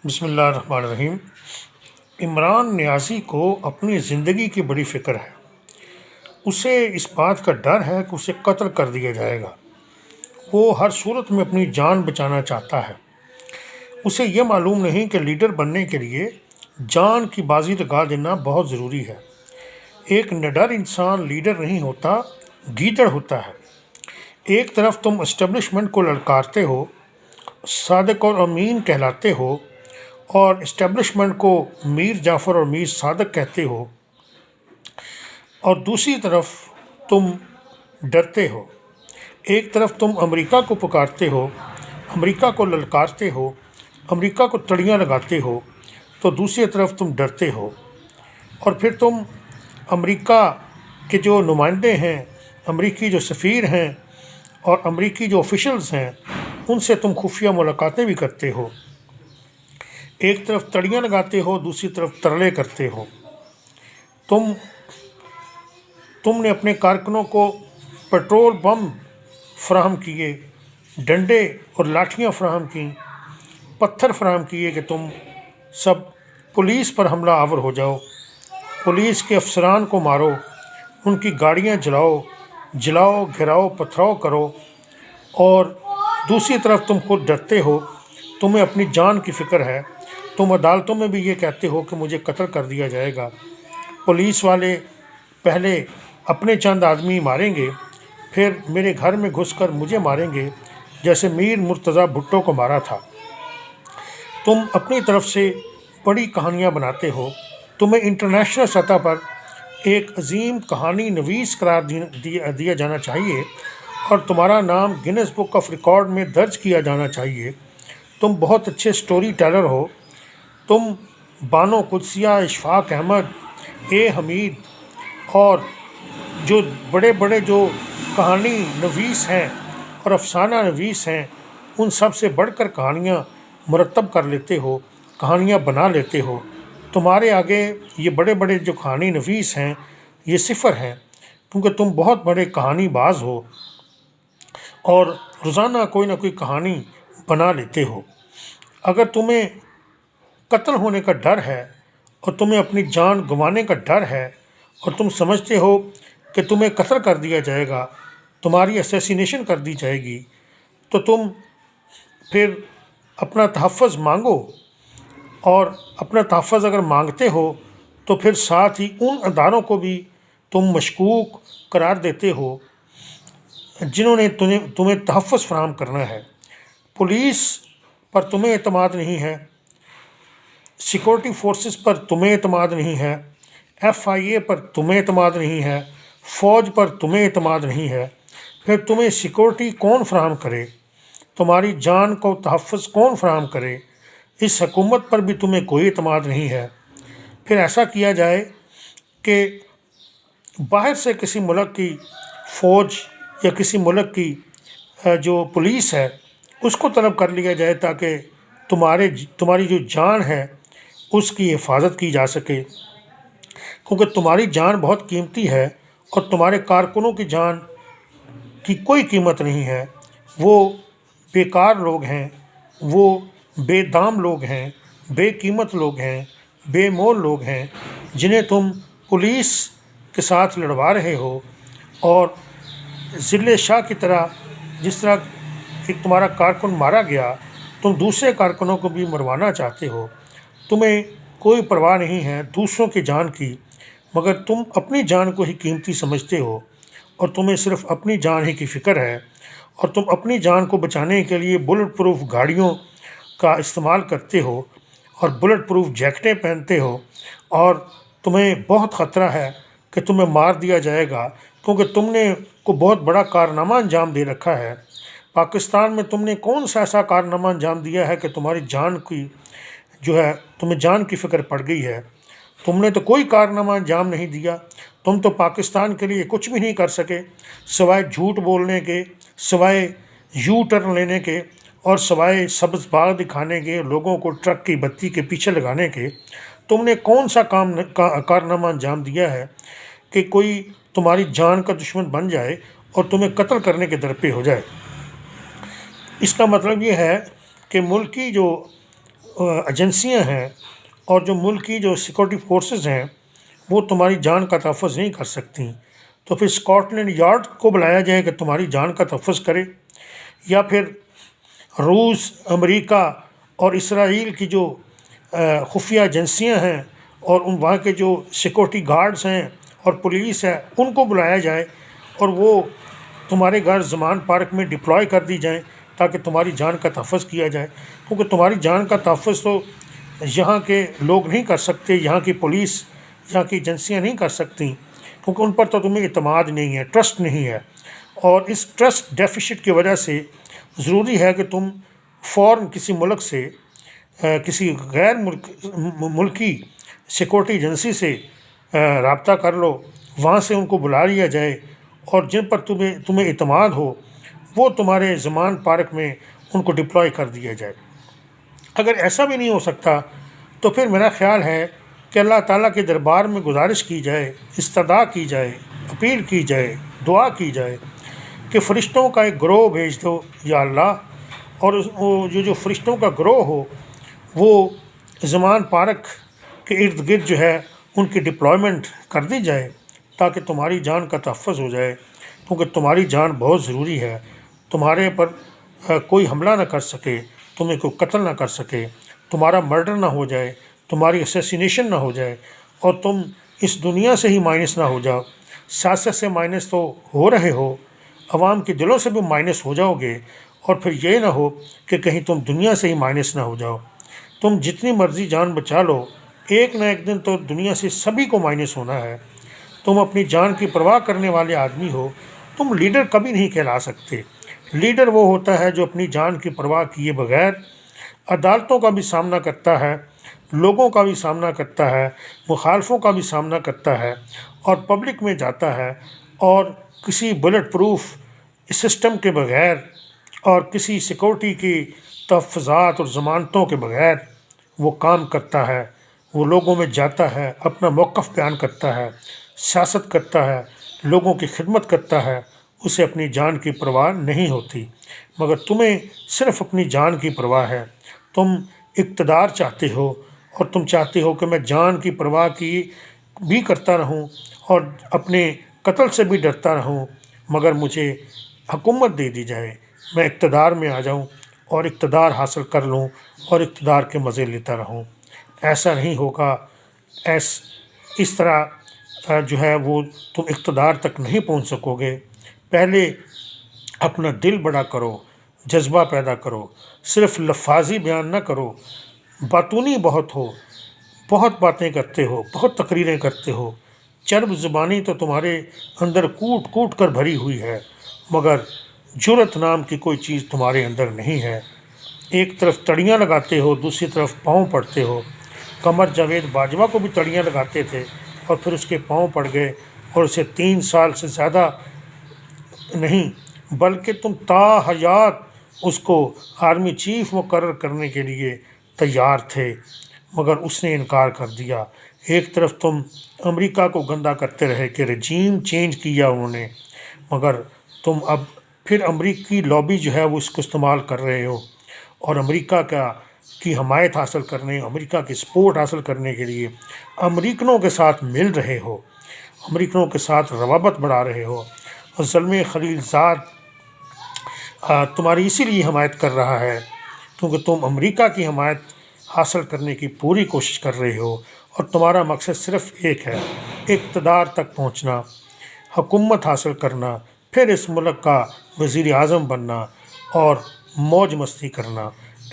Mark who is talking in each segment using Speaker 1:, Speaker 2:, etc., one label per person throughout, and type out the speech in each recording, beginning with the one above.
Speaker 1: بسم اللہ الرحمن الرحیم۔ عمران نیازی کو اپنی زندگی کی بڑی فکر ہے۔ اسے اس بات کا ڈر ہے کہ اسے قتل کر دیا جائے گا۔ وہ ہر صورت میں اپنی جان بچانا چاہتا ہے۔ اسے یہ معلوم نہیں کہ لیڈر بننے کے لیے جان کی بازی لگا دینا بہت ضروری ہے۔ ایک نڈر انسان لیڈر نہیں ہوتا، گیدڑ ہوتا ہے۔ ایک طرف تم اسٹیبلشمنٹ کو للکارتے ہو، صادق اور امین کہلاتے ہو، اور اسٹیبلشمنٹ کو میر جعفر اور میر صادق کہتے ہو، اور دوسری طرف تم ڈرتے ہو۔ ایک طرف تم امریکہ کو پکارتے ہو، امریکہ کو للکارتے ہو، امریکہ کو تڑیاں لگاتے ہو، تو دوسری طرف تم ڈرتے ہو۔ اور پھر تم امریکہ کے جو نمائندے ہیں، امریکی جو سفیر ہیں اور امریکی جو آفیشلز ہیں، ان سے تم خفیہ ملاقاتیں بھی کرتے ہو۔ ایک طرف تڑیاں لگاتے ہو، دوسری طرف ترلے کرتے ہو۔ تم نے اپنے کارکنوں کو پیٹرول بم فراہم کیے، ڈنڈے اور لاٹھیاں فراہم کیں، پتھر فراہم کیے کہ تم سب پولیس پر حملہ آور ہو جاؤ، پولیس کے افسران کو مارو، ان کی گاڑیاں جلاؤ، گھراؤ، پتھراؤ کرو، اور دوسری طرف تم خود ڈرتے ہو، تمہیں اپنی جان کی فکر ہے۔ تم عدالتوں میں بھی یہ کہتے ہو کہ مجھے قتل کر دیا جائے گا، پولیس والے پہلے اپنے چند آدمی ماریں گے، پھر میرے گھر میں گھس کر مجھے ماریں گے، جیسے میر مرتضیٰ بھٹو کو مارا تھا۔ تم اپنی طرف سے بڑی کہانیاں بناتے ہو۔ تمہیں انٹرنیشنل سطح پر ایک عظیم کہانی نویس قرار دیا جانا چاہیے اور تمہارا نام گینس بک آف ریکارڈ میں درج کیا جانا چاہیے۔ تم بہت اچھے سٹوری ٹیلر ہو۔ تم بانو قدسیہ، اشفاق احمد، اے حمید اور جو بڑے بڑے جو کہانی نویس ہیں اور افسانہ نویس ہیں، ان سب سے بڑھ کر کہانیاں مرتب کر لیتے ہو، کہانیاں بنا لیتے ہو۔ تمہارے آگے یہ بڑے بڑے جو کہانی نویس ہیں یہ صفر ہیں، کیونکہ تم بہت بڑے کہانی باز ہو اور روزانہ کوئی نہ کوئی کہانی بنا لیتے ہو۔ اگر تمہیں قتل ہونے کا ڈر ہے اور تمہیں اپنی جان گنوانے کا ڈر ہے اور تم سمجھتے ہو کہ تمہیں قتل کر دیا جائے گا، تمہاری اسیسینیشن کر دی جائے گی، تو تم پھر اپنا تحفظ مانگو، اور اپنا تحفظ اگر مانگتے ہو تو پھر ساتھ ہی ان اداروں کو بھی تم مشکوک قرار دیتے ہو جنہوں نے تمہیں تحفظ فراہم کرنا ہے۔ پولیس پر تمہیں اعتماد نہیں ہے، سیکورٹی فورسز پر تمہیں اعتماد نہیں ہے، FIA پر تمہیں اعتماد نہیں ہے، فوج پر تمہیں اعتماد نہیں ہے، پھر تمہیں سیکورٹی کون فراہم کرے؟ تمہاری جان کو تحفظ کون فراہم کرے؟ اس حکومت پر بھی تمہیں کوئی اعتماد نہیں ہے۔ پھر ایسا کیا جائے کہ باہر سے کسی ملک کی فوج یا کسی ملک کی جو پولیس ہے اس کو طلب کر لیا جائے تاکہ تمہاری جو جان ہے اس کی حفاظت کی جا سکے، کیونکہ تمہاری جان بہت قیمتی ہے اور تمہارے کارکنوں کی جان کی کوئی قیمت نہیں ہے۔ وہ بیکار لوگ ہیں، وہ بے دام لوگ ہیں، بے قیمت لوگ ہیں، بے مول لوگ ہیں، جنہیں تم پولیس کے ساتھ لڑوا رہے ہو، اور ضلع شاہ کی طرح جس طرح ایک تمہارا کارکن مارا گیا، تم دوسرے کارکنوں کو بھی مروانا چاہتے ہو۔ تمہیں کوئی پرواہ نہیں ہے دوسروں کی جان کی، مگر تم اپنی جان کو ہی قیمتی سمجھتے ہو، اور تمہیں صرف اپنی جان ہی کی فکر ہے، اور تم اپنی جان کو بچانے کے لیے بلٹ پروف گاڑیوں کا استعمال کرتے ہو اور بلٹ پروف جیکٹیں پہنتے ہو، اور تمہیں بہت خطرہ ہے کہ تمہیں مار دیا جائے گا، کیونکہ تم نے کو بہت بڑا کارنامہ انجام دے رکھا ہے۔ پاکستان میں تم نے کون سا ایسا کارنامہ انجام دیا ہے کہ تمہاری جان کی جو ہے تمہیں جان کی فکر پڑ گئی ہے؟ تم نے تو کوئی کارنامہ انجام نہیں دیا۔ تم تو پاکستان کے لیے کچھ بھی نہیں کر سکے، سوائے جھوٹ بولنے کے، سوائے یو ٹرن لینے کے، اور سوائے سبز باغ دکھانے کے، لوگوں کو ٹرک کی بتی کے پیچھے لگانے کے۔ تم نے کون سا کارنامہ انجام دیا ہے کہ کوئی تمہاری جان کا دشمن بن جائے اور تمہیں قتل کرنے کے در پہ ہو جائے؟ اس کا مطلب یہ ہے کہ ملک کی جو ایجنسیاں ہیں اور جو ملک کی جو سیکورٹی فورسز ہیں وہ تمہاری جان کا تحفظ نہیں کر سکتی، تو پھر اسکاٹ لینڈ یارڈ کو بلایا جائے کہ تمہاری جان کا تحفظ کرے، یا پھر روس، امریکہ اور اسرائیل کی جو خفیہ ایجنسیاں ہیں اور ان وہاں کے جو سیکورٹی گارڈز ہیں اور پولیس ہے ان کو بلایا جائے اور وہ تمہارے گھر زمان پارک میں ڈپلوائے کر دی جائیں تاکہ تمہاری جان کا تحفظ کیا جائے، کیونکہ تمہاری جان کا تحفظ تو یہاں کے لوگ نہیں کر سکتے، یہاں کی پولیس، یہاں کی ایجنسیاں نہیں کر سکتی، کیونکہ ان پر تو تمہیں اعتماد نہیں ہے، ٹرسٹ نہیں ہے، اور اس ٹرسٹ ڈیفیسٹ کی وجہ سے ضروری ہے کہ تم فوراً کسی ملک سے کسی غیر ملکی سیکورٹی ایجنسی سے رابطہ کر لو، وہاں سے ان کو بلا لیا جائے اور جن پر تمہیں اعتماد ہو وہ تمہارے زمان پارک میں ان کو ڈپلوائے کر دیا جائے۔ اگر ایسا بھی نہیں ہو سکتا تو پھر میرا خیال ہے کہ اللہ تعالیٰ کے دربار میں گزارش کی جائے، استدعا کی جائے، اپیل کی جائے، دعا کی جائے کہ فرشتوں کا ایک گروہ بھیج دو یا اللہ، اور جو فرشتوں کا گروہ ہو وہ زمان پارک کے ارد گرد جو ہے ان کی ڈپلائمنٹ کر دی جائے تاکہ تمہاری جان کا تحفظ ہو جائے، کیونکہ تمہاری جان بہت ضروری ہے، تمہارے پر کوئی حملہ نہ کر سکے، تمہیں کوئی قتل نہ کر سکے، تمہارا مرڈر نہ ہو جائے، تمہاری اسیسینیشن نہ ہو جائے اور تم اس دنیا سے ہی مائنس نہ ہو جاؤ۔ سیاست سے مائنس تو ہو رہے ہو، عوام کے دلوں سے بھی مائنس ہو جاؤ گے، اور پھر یہ نہ ہو کہ کہیں تم دنیا سے ہی مائنس نہ ہو جاؤ۔ تم جتنی مرضی جان بچا لو، ایک نہ ایک دن تو دنیا سے سبھی کو مائنس ہونا ہے۔ تم اپنی جان کی پرواہ کرنے والے آدمی ہو، تم لیڈر کبھی نہیں کہلا سکتے۔ لیڈر وہ ہوتا ہے جو اپنی جان کی پرواہ کیے بغیر عدالتوں کا بھی سامنا کرتا ہے، لوگوں کا بھی سامنا کرتا ہے، مخالفوں کا بھی سامنا کرتا ہے، اور پبلک میں جاتا ہے اور کسی بلٹ پروف سسٹم کے بغیر اور کسی سیکورٹی کی تحفظات اور ضمانتوں کے بغیر وہ کام کرتا ہے، وہ لوگوں میں جاتا ہے، اپنا موقف بیان کرتا ہے، سیاست کرتا ہے، لوگوں کی خدمت کرتا ہے، اسے اپنی جان کی پرواہ نہیں ہوتی۔ مگر تمہیں صرف اپنی جان کی پرواہ ہے، تم اقتدار چاہتے ہو اور تم چاہتے ہو کہ میں جان کی پرواہ کی بھی کرتا رہوں اور اپنے قتل سے بھی ڈرتا رہوں، مگر مجھے حکومت دے دی جائے، میں اقتدار میں آ جاؤں اور اقتدار حاصل کر لوں اور اقتدار کے مزے لیتا رہوں۔ ایسا نہیں ہوگا، اس طرح جو ہے وہ تم اقتدار تک نہیں پہنچ سکو گے۔ پہلے اپنا دل بڑا کرو، جذبہ پیدا کرو، صرف لفاظی بیان نہ کرو، باتونی بہت ہو، بہت باتیں کرتے ہو، بہت تقریریں کرتے ہو، چرب زبانی تو تمہارے اندر کوٹ کوٹ کر بھری ہوئی ہے، مگر جرأت نام کی کوئی چیز تمہارے اندر نہیں ہے۔ ایک طرف تڑیاں لگاتے ہو، دوسری طرف پاؤں پڑتے ہو۔ قمر جاوید باجوہ کو بھی تڑیاں لگاتے تھے اور پھر اس کے پاؤں پڑ گئے اور اسے 3 سال سے زیادہ نہیں بلکہ تم تا حیات اس کو آرمی چیف مقرر کرنے کے لیے تیار تھے، مگر اس نے انکار کر دیا۔ ایک طرف تم امریکہ کو گندا کرتے رہے کہ رجیم چینج کیا انہوں نے، مگر تم اب پھر امریکی لابی جو ہے وہ اس کو استعمال کر رہے ہو اور امریکہ کی حمایت حاصل کرنے، امریکہ کی سپورٹ حاصل کرنے کے لیے امریکنوں کے ساتھ مل رہے ہو، امریکنوں کے ساتھ روابط بڑھا رہے ہو، اور زلمے خلیل زاد تمہاری اسی لیے حمایت کر رہا ہے کیونکہ تم امریکہ کی حمایت حاصل کرنے کی پوری کوشش کر رہے ہو، اور تمہارا مقصد صرف ایک ہے، اقتدار تک پہنچنا، حکومت حاصل کرنا، پھر اس ملک کا وزیر اعظم بننا اور موج مستی کرنا۔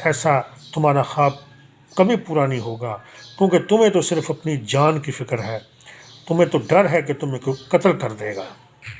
Speaker 1: ایسا تمہارا خواب کبھی پورا نہیں ہوگا، کیونکہ تمہیں تو صرف اپنی جان کی فکر ہے، تمہیں تو ڈر ہے کہ تمہیں کوئی قتل کر دے گا۔